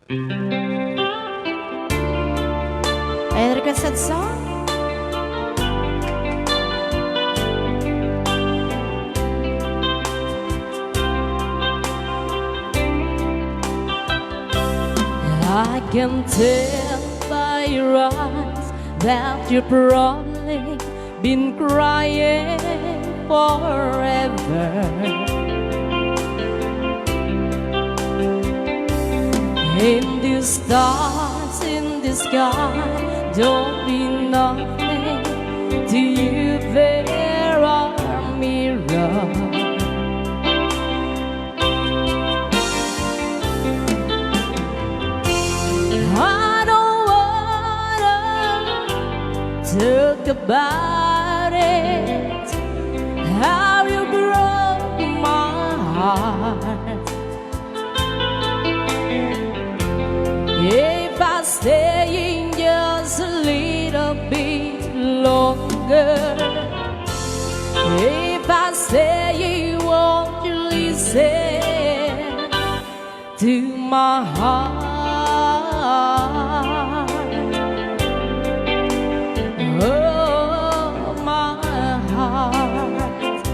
And requested song. I can tell by your eyes that you've probably been crying forever. And the stars in the sky don't mean nothing to you. There are mirrors. I don't wanna talk about it, how you broke my heart. If I stay in just a little bit longer, if I stay, won't you listen to my heart? Oh, my heart.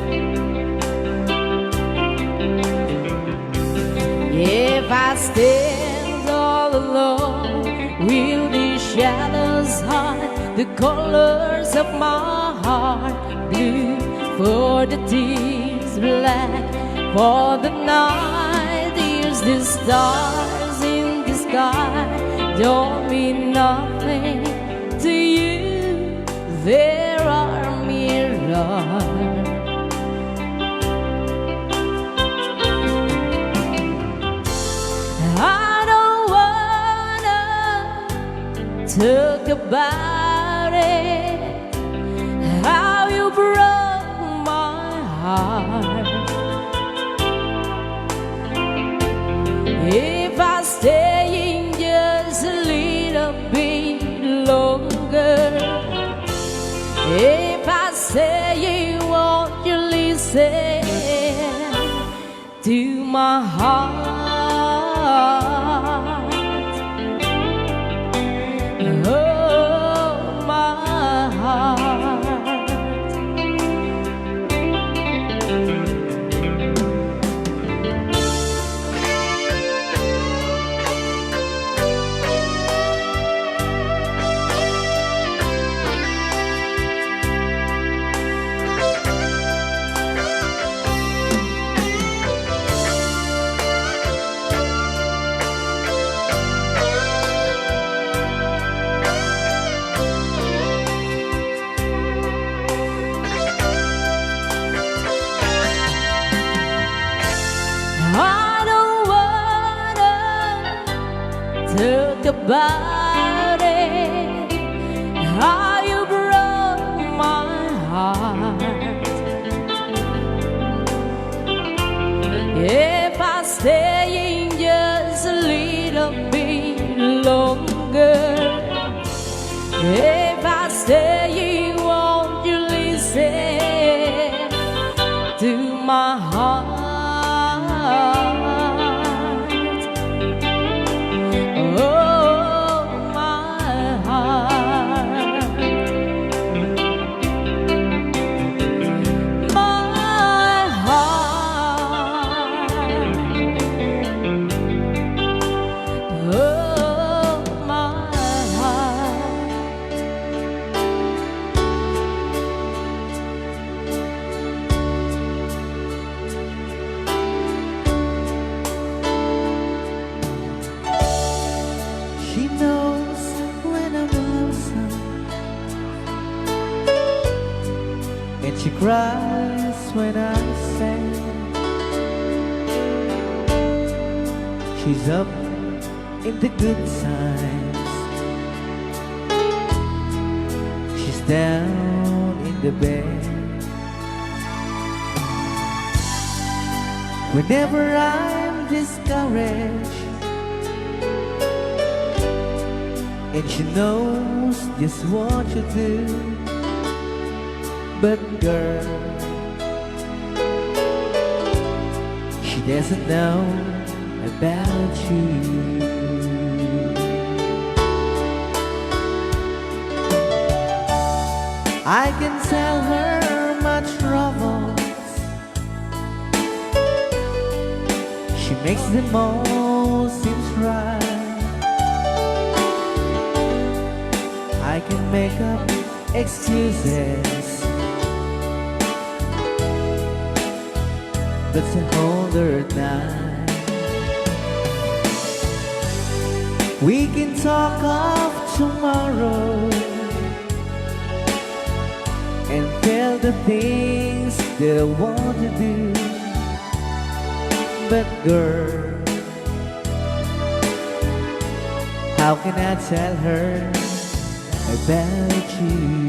If I stand all alone, will the shadows hide the colors of my heart? Blue for the tears, black for the night. Here's the stars in the sky, don't mean nothing to you. There are mirrors. I don't wanna talk about it, how you broke my heart. If I stay in just a little bit longer, if I say, won't you listen to my heart? Oh, my heart. I don't wanna talk about it, how you broke my heart. If I stay in just a little bit longer, if I stay, won't you listen to my heart? Oh, my heart. My heart. Oh, my heart. She knows when I'm lonesome, and she cries when I'm sad. She's up in the good times, she's down in the bed. Whenever I'm discouraged, and she knows just what to do. But girl, she doesn't know about you. I can tell her my troubles. She makes them all seem right. I can make up excuses, but to hold her night. We can talk of tomorrow and tell the things that I want to do. But girl, how can I tell her about you?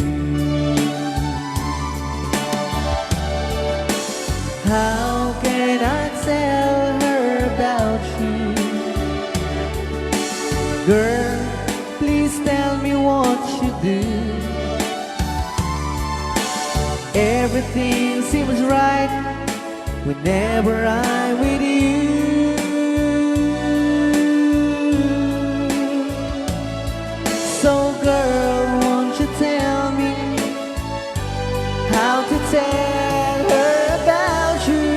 How can I tell her about you? Girl, please tell me what you do. Everything seems right whenever I'm with you. So girl, won't you tell me how to tell her about you?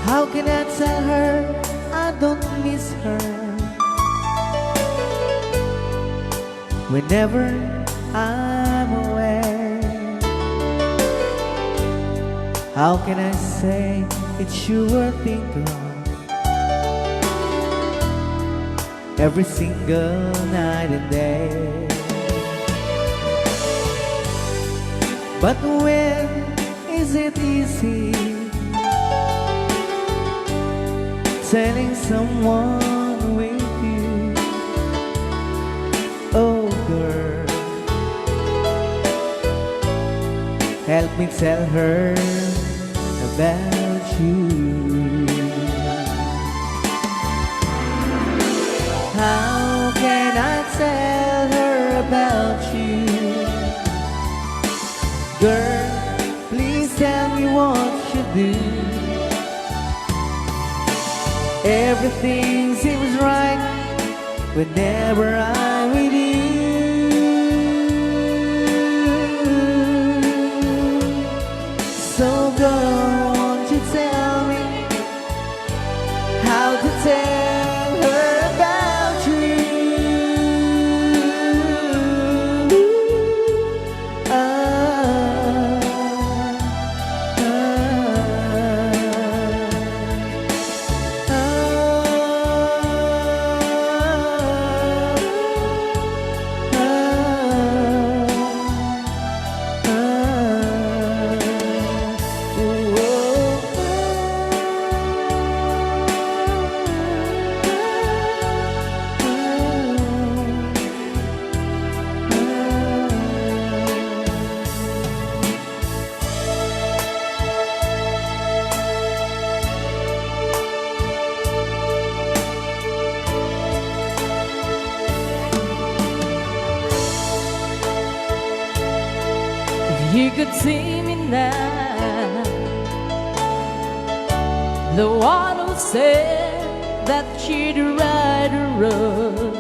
How can I tell her I don't miss her whenever I'm away? How can I say it's you I think of every single night and day? But when is it easy telling someone with you? Oh girl, help me tell her about you. How can I tell her about you? Girl, please tell me what you do. Everything seems right whenever I'm with you. So girl, won't you tell me how to tell her about you? You could see me now, the one who said that she'd ride a road,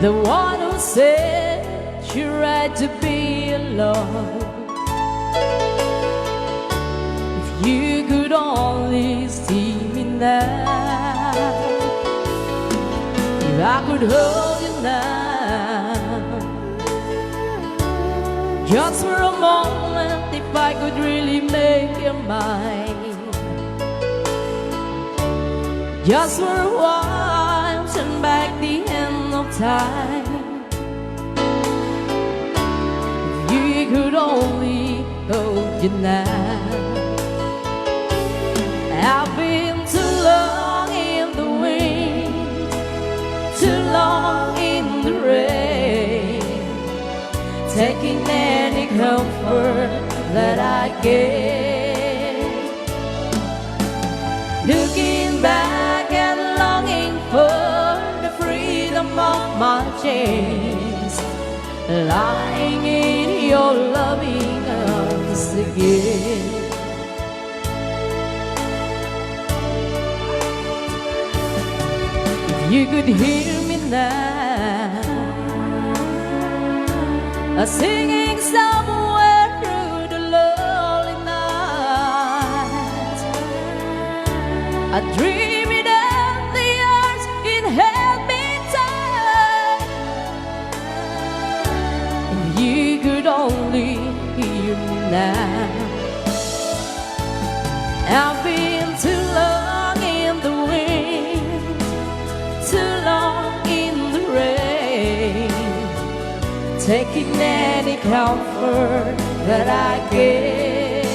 the one who said she'd ride to be alone. If you could only see me now, if I could hold you now, just for a moment, if I could really make you mine, just for a while, turn back the end of time. If you could only hold you now. I've been too long in the wind, too long in the rain, taking any comfort that I get, looking back and longing for the freedom of my chains, lying in your loving arms, arms again. If you could hear me now, singing somewhere through the lonely night, I dream it up the years it held me tight. If you could only hear me now, I've been too long in the wind, too long in the rain, taking any comfort that I get.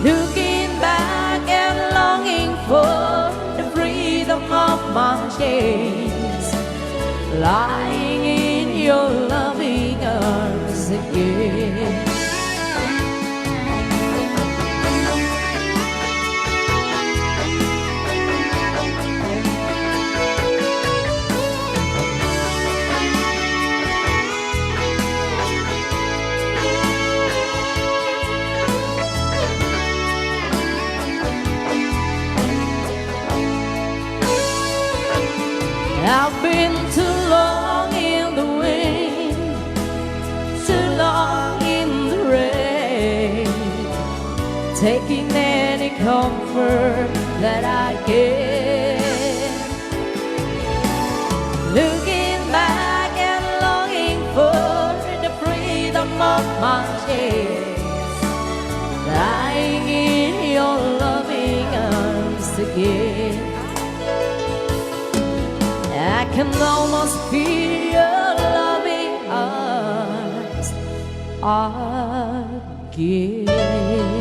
Looking back and longing for the freedom of my chains, lying in your loving arms again. I've been too long in the wind, too long in the rain, taking any comfort that I can. Looking back and longing for the freedom of my chains, lying in your loving arms again. I can almost feel your loving arms again.